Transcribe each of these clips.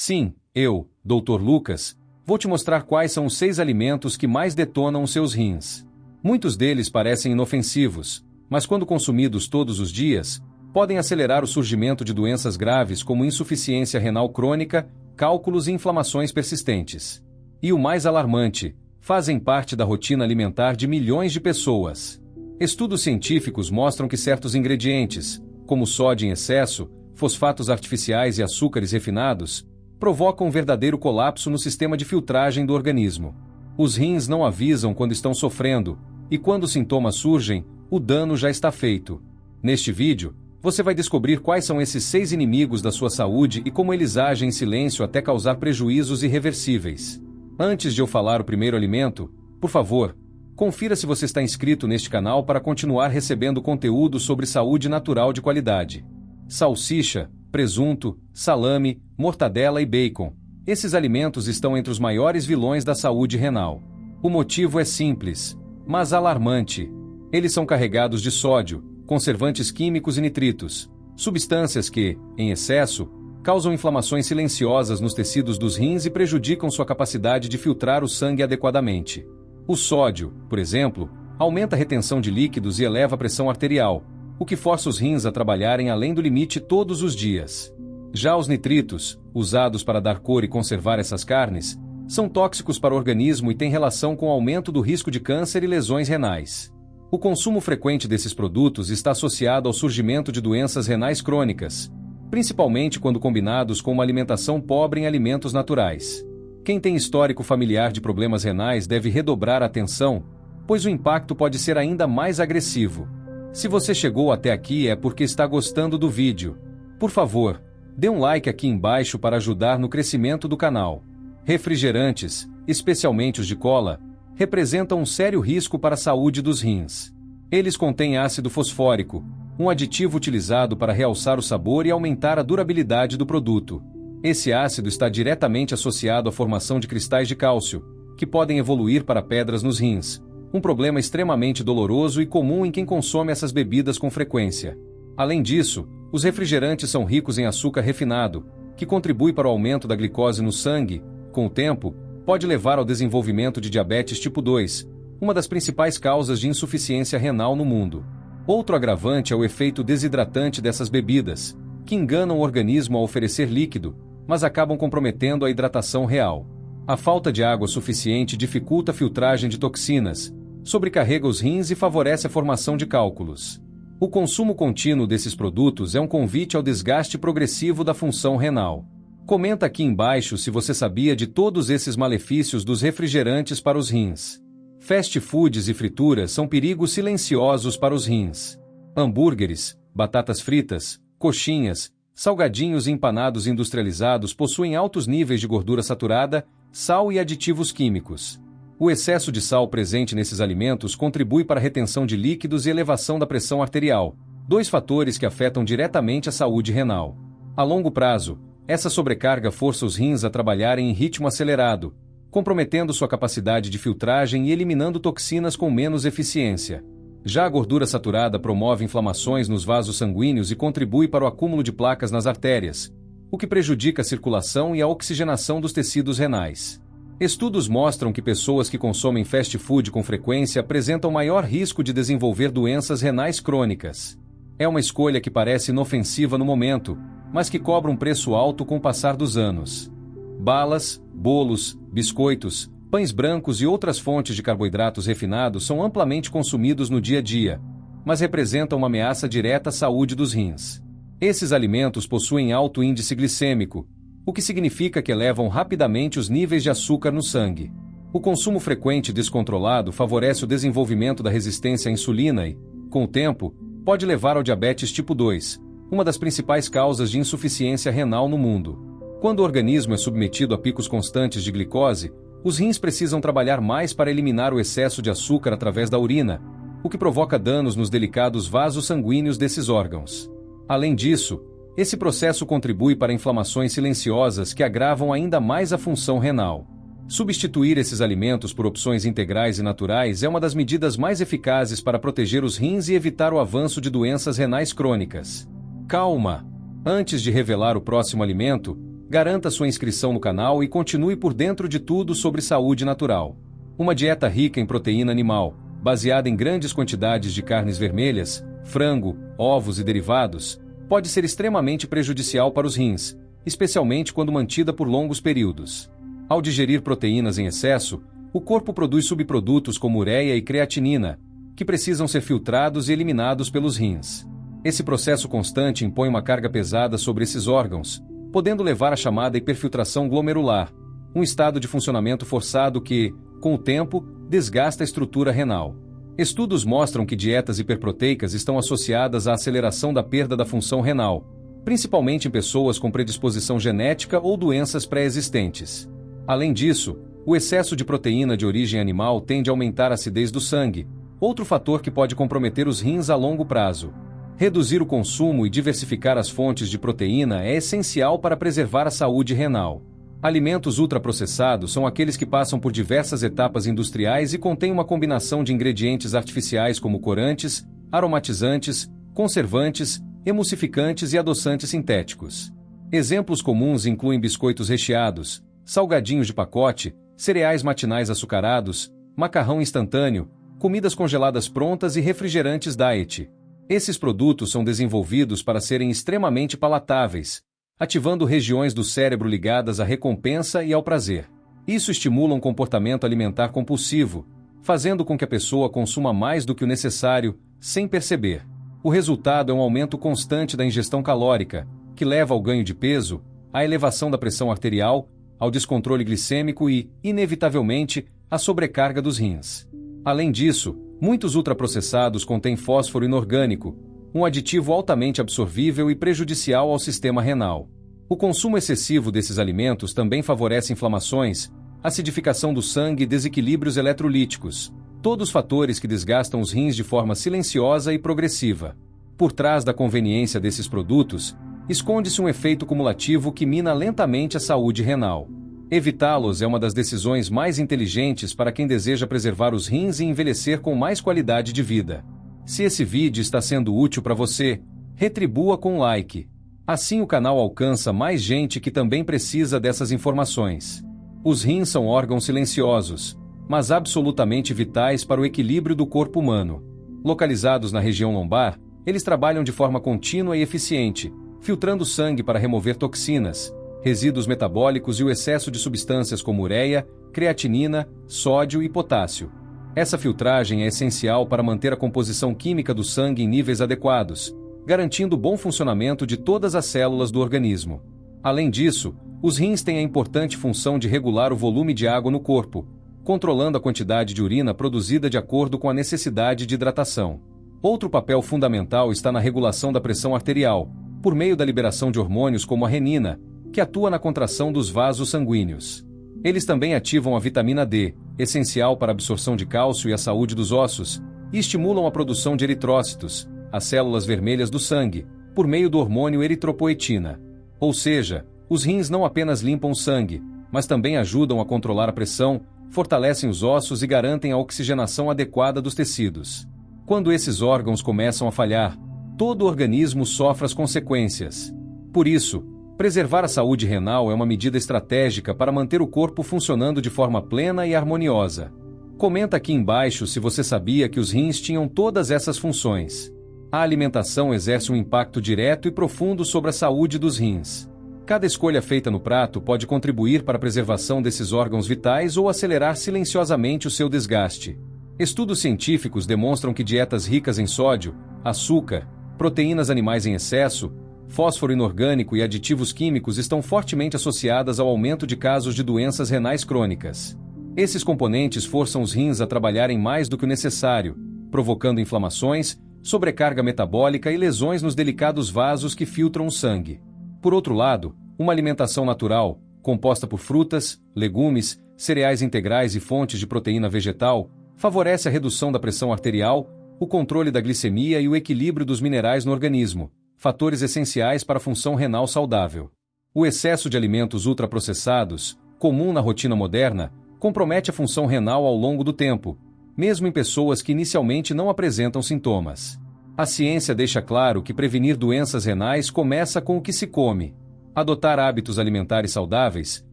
Sim, eu, Dr. Lucas, vou te mostrar quais são os 6 alimentos que mais detonam os seus rins. Muitos deles parecem inofensivos, mas quando consumidos todos os dias, podem acelerar o surgimento de doenças graves como insuficiência renal crônica, cálculos e inflamações persistentes. E o mais alarmante, fazem parte da rotina alimentar de milhões de pessoas. Estudos científicos mostram que certos ingredientes, como sódio em excesso, fosfatos artificiais e açúcares refinados, provocam um verdadeiro colapso no sistema de filtragem do organismo. Os rins não avisam quando estão sofrendo, e quando os sintomas surgem, o dano já está feito. Neste vídeo, você vai descobrir quais são esses 6 inimigos da sua saúde e como eles agem em silêncio até causar prejuízos irreversíveis. Antes de eu falar o primeiro alimento, por favor, confira se você está inscrito neste canal para continuar recebendo conteúdo sobre saúde natural de qualidade. Salsicha, presunto, salame, mortadela e bacon. Esses alimentos estão entre os maiores vilões da saúde renal. O motivo é simples, mas alarmante. Eles são carregados de sódio, conservantes químicos e nitritos, substâncias que, em excesso, causam inflamações silenciosas nos tecidos dos rins e prejudicam sua capacidade de filtrar o sangue adequadamente. O sódio, por exemplo, aumenta a retenção de líquidos e eleva a pressão arterial, o que força os rins a trabalharem além do limite todos os dias. Já os nitritos, usados para dar cor e conservar essas carnes, são tóxicos para o organismo e têm relação com o aumento do risco de câncer e lesões renais. O consumo frequente desses produtos está associado ao surgimento de doenças renais crônicas, principalmente quando combinados com uma alimentação pobre em alimentos naturais. Quem tem histórico familiar de problemas renais deve redobrar a atenção, pois o impacto pode ser ainda mais agressivo. Se você chegou até aqui é porque está gostando do vídeo. Por favor, dê um like aqui embaixo para ajudar no crescimento do canal. Refrigerantes, especialmente os de cola, representam um sério risco para a saúde dos rins. Eles contêm ácido fosfórico, um aditivo utilizado para realçar o sabor e aumentar a durabilidade do produto. Esse ácido está diretamente associado à formação de cristais de cálcio, que podem evoluir para pedras nos rins, um problema extremamente doloroso e comum em quem consome essas bebidas com frequência. Além disso, os refrigerantes são ricos em açúcar refinado, que contribui para o aumento da glicose no sangue. Com o tempo, pode levar ao desenvolvimento de diabetes tipo 2, uma das principais causas de insuficiência renal no mundo. Outro agravante é o efeito desidratante dessas bebidas, que enganam o organismo ao oferecer líquido, mas acabam comprometendo a hidratação real. A falta de água suficiente dificulta a filtragem de toxinas, sobrecarrega os rins e favorece a formação de cálculos. O consumo contínuo desses produtos é um convite ao desgaste progressivo da função renal. Comenta aqui embaixo se você sabia de todos esses malefícios dos refrigerantes para os rins. Fast foods e frituras são perigos silenciosos para os rins. Hambúrgueres, batatas fritas, coxinhas, salgadinhos e empanados industrializados possuem altos níveis de gordura saturada, sal e aditivos químicos. O excesso de sal presente nesses alimentos contribui para a retenção de líquidos e elevação da pressão arterial, 2 fatores que afetam diretamente a saúde renal. A longo prazo, essa sobrecarga força os rins a trabalharem em ritmo acelerado, comprometendo sua capacidade de filtragem e eliminando toxinas com menos eficiência. Já a gordura saturada promove inflamações nos vasos sanguíneos e contribui para o acúmulo de placas nas artérias, o que prejudica a circulação e a oxigenação dos tecidos renais. Estudos mostram que pessoas que consomem fast food com frequência apresentam maior risco de desenvolver doenças renais crônicas. É uma escolha que parece inofensiva no momento, mas que cobra um preço alto com o passar dos anos. Balas, bolos, biscoitos, pães brancos e outras fontes de carboidratos refinados são amplamente consumidos no dia a dia, mas representam uma ameaça direta à saúde dos rins. Esses alimentos possuem alto índice glicêmico, o que significa que elevam rapidamente os níveis de açúcar no sangue. O consumo frequente e descontrolado favorece o desenvolvimento da resistência à insulina e, com o tempo, pode levar ao diabetes tipo 2, uma das principais causas de insuficiência renal no mundo. Quando o organismo é submetido a picos constantes de glicose, os rins precisam trabalhar mais para eliminar o excesso de açúcar através da urina, o que provoca danos nos delicados vasos sanguíneos desses órgãos. Além disso, esse processo contribui para inflamações silenciosas que agravam ainda mais a função renal. Substituir esses alimentos por opções integrais e naturais é uma das medidas mais eficazes para proteger os rins e evitar o avanço de doenças renais crônicas. Calma! Antes de revelar o próximo alimento, Garanta sua inscrição no canal e continue por dentro de tudo sobre saúde natural. Uma dieta rica em proteína animal, baseada em grandes quantidades de carnes vermelhas, frango, ovos e derivados, pode ser extremamente prejudicial para os rins, especialmente quando mantida por longos períodos. Ao digerir proteínas em excesso, o corpo produz subprodutos como ureia e creatinina, que precisam ser filtrados e eliminados pelos rins. Esse processo constante impõe uma carga pesada sobre esses órgãos, podendo levar à chamada hiperfiltração glomerular, um estado de funcionamento forçado que, com o tempo, desgasta a estrutura renal. Estudos mostram que dietas hiperproteicas estão associadas à aceleração da perda da função renal, principalmente em pessoas com predisposição genética ou doenças pré-existentes. Além disso, o excesso de proteína de origem animal tende a aumentar a acidez do sangue, outro fator que pode comprometer os rins a longo prazo. Reduzir o consumo e diversificar as fontes de proteína é essencial para preservar a saúde renal. Alimentos ultraprocessados são aqueles que passam por diversas etapas industriais e contêm uma combinação de ingredientes artificiais como corantes, aromatizantes, conservantes, emulsificantes e adoçantes sintéticos. Exemplos comuns incluem biscoitos recheados, salgadinhos de pacote, cereais matinais açucarados, macarrão instantâneo, comidas congeladas prontas e refrigerantes diet. Esses produtos são desenvolvidos para serem extremamente palatáveis, ativando regiões do cérebro ligadas à recompensa e ao prazer. Isso estimula um comportamento alimentar compulsivo, fazendo com que a pessoa consuma mais do que o necessário, sem perceber. O resultado é um aumento constante da ingestão calórica, que leva ao ganho de peso, à elevação da pressão arterial, ao descontrole glicêmico e, inevitavelmente, à sobrecarga dos rins. Além disso, muitos ultraprocessados contêm fósforo inorgânico, um aditivo altamente absorvível e prejudicial ao sistema renal. O consumo excessivo desses alimentos também favorece inflamações, acidificação do sangue e desequilíbrios eletrolíticos, todos fatores que desgastam os rins de forma silenciosa e progressiva. Por trás da conveniência desses produtos, esconde-se um efeito cumulativo que mina lentamente a saúde renal. Evitá-los é uma das decisões mais inteligentes para quem deseja preservar os rins e envelhecer com mais qualidade de vida. Se esse vídeo está sendo útil para você, retribua com um like. Assim o canal alcança mais gente que também precisa dessas informações. Os rins são órgãos silenciosos, mas absolutamente vitais para o equilíbrio do corpo humano. Localizados na região lombar, eles trabalham de forma contínua e eficiente, filtrando sangue para remover toxinas, resíduos metabólicos e o excesso de substâncias como ureia, creatinina, sódio e potássio. Essa filtragem é essencial para manter a composição química do sangue em níveis adequados, garantindo o bom funcionamento de todas as células do organismo. Além disso, os rins têm a importante função de regular o volume de água no corpo, controlando a quantidade de urina produzida de acordo com a necessidade de hidratação. Outro papel fundamental está na regulação da pressão arterial, por meio da liberação de hormônios como a renina, que atua na contração dos vasos sanguíneos. Eles também ativam a vitamina D, essencial para a absorção de cálcio e a saúde dos ossos, e estimulam a produção de eritrócitos, as células vermelhas do sangue, por meio do hormônio eritropoetina. Ou seja, os rins não apenas limpam o sangue, mas também ajudam a controlar a pressão, fortalecem os ossos e garantem a oxigenação adequada dos tecidos. Quando esses órgãos começam a falhar, todo o organismo sofre as consequências. Por isso, preservar a saúde renal é uma medida estratégica para manter o corpo funcionando de forma plena e harmoniosa. Comenta aqui embaixo se você sabia que os rins tinham todas essas funções. A alimentação exerce um impacto direto e profundo sobre a saúde dos rins. Cada escolha feita no prato pode contribuir para a preservação desses órgãos vitais ou acelerar silenciosamente o seu desgaste. Estudos científicos demonstram que dietas ricas em sódio, açúcar, proteínas animais em excesso, fósforo inorgânico e aditivos químicos estão fortemente associadas ao aumento de casos de doenças renais crônicas. Esses componentes forçam os rins a trabalharem mais do que o necessário, provocando inflamações, sobrecarga metabólica e lesões nos delicados vasos que filtram o sangue. Por outro lado, uma alimentação natural, composta por frutas, legumes, cereais integrais e fontes de proteína vegetal, favorece a redução da pressão arterial, o controle da glicemia e o equilíbrio dos minerais no organismo, fatores essenciais para a função renal saudável. O excesso de alimentos ultraprocessados, comum na rotina moderna, compromete a função renal ao longo do tempo, mesmo em pessoas que inicialmente não apresentam sintomas. A ciência deixa claro que prevenir doenças renais começa com o que se come. Adotar hábitos alimentares saudáveis,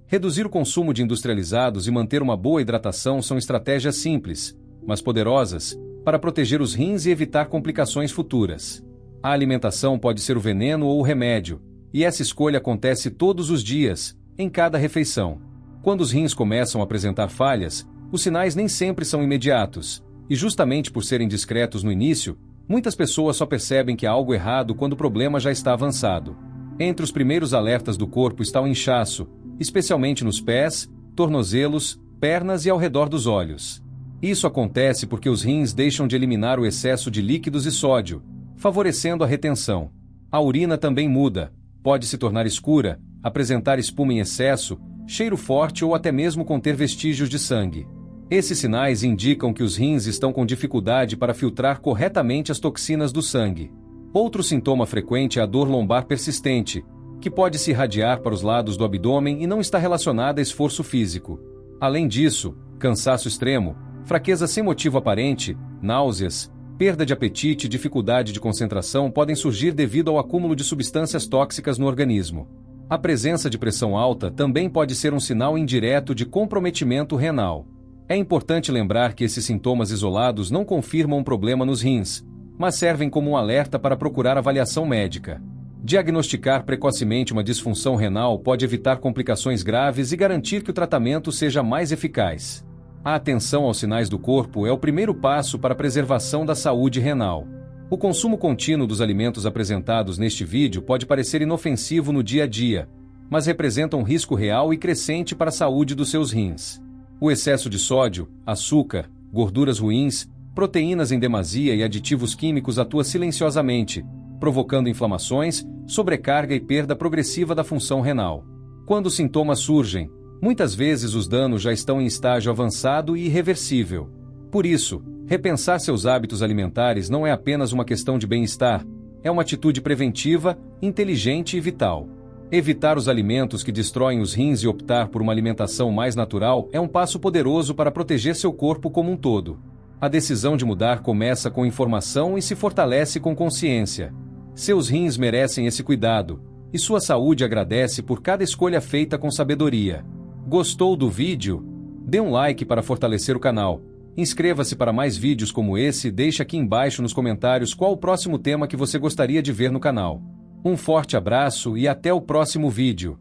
reduzir o consumo de industrializados e manter uma boa hidratação são estratégias simples, mas poderosas, para proteger os rins e evitar complicações futuras. A alimentação pode ser o veneno ou o remédio, e essa escolha acontece todos os dias, em cada refeição. Quando os rins começam a apresentar falhas, os sinais nem sempre são imediatos, e justamente por serem discretos no início, muitas pessoas só percebem que há algo errado quando o problema já está avançado. Entre os primeiros alertas do corpo está o inchaço, especialmente nos pés, tornozelos, pernas e ao redor dos olhos. Isso acontece porque os rins deixam de eliminar o excesso de líquidos e sódio, favorecendo a retenção. A urina também muda, pode se tornar escura, apresentar espuma em excesso, cheiro forte ou até mesmo conter vestígios de sangue. Esses sinais indicam que os rins estão com dificuldade para filtrar corretamente as toxinas do sangue. Outro sintoma frequente é a dor lombar persistente, que pode se irradiar para os lados do abdômen e não está relacionada a esforço físico. Além disso, cansaço extremo, fraqueza sem motivo aparente, náuseas, perda de apetite e dificuldade de concentração podem surgir devido ao acúmulo de substâncias tóxicas no organismo. A presença de pressão alta também pode ser um sinal indireto de comprometimento renal. É importante lembrar que esses sintomas isolados não confirmam um problema nos rins, mas servem como um alerta para procurar avaliação médica. Diagnosticar precocemente uma disfunção renal pode evitar complicações graves e garantir que o tratamento seja mais eficaz. A atenção aos sinais do corpo é o primeiro passo para a preservação da saúde renal. O consumo contínuo dos alimentos apresentados neste vídeo pode parecer inofensivo no dia a dia, mas representa um risco real e crescente para a saúde dos seus rins. O excesso de sódio, açúcar, gorduras ruins, proteínas em demasia e aditivos químicos atua silenciosamente, provocando inflamações, sobrecarga e perda progressiva da função renal. Quando os sintomas surgem, muitas vezes os danos já estão em estágio avançado e irreversível. Por isso, repensar seus hábitos alimentares não é apenas uma questão de bem-estar, é uma atitude preventiva, inteligente e vital. Evitar os alimentos que destroem os rins e optar por uma alimentação mais natural é um passo poderoso para proteger seu corpo como um todo. A decisão de mudar começa com informação e se fortalece com consciência. Seus rins merecem esse cuidado, e sua saúde agradece por cada escolha feita com sabedoria. Gostou do vídeo? Dê um like para fortalecer o canal. Inscreva-se para mais vídeos como esse e deixe aqui embaixo nos comentários qual o próximo tema que você gostaria de ver no canal. Um forte abraço e até o próximo vídeo.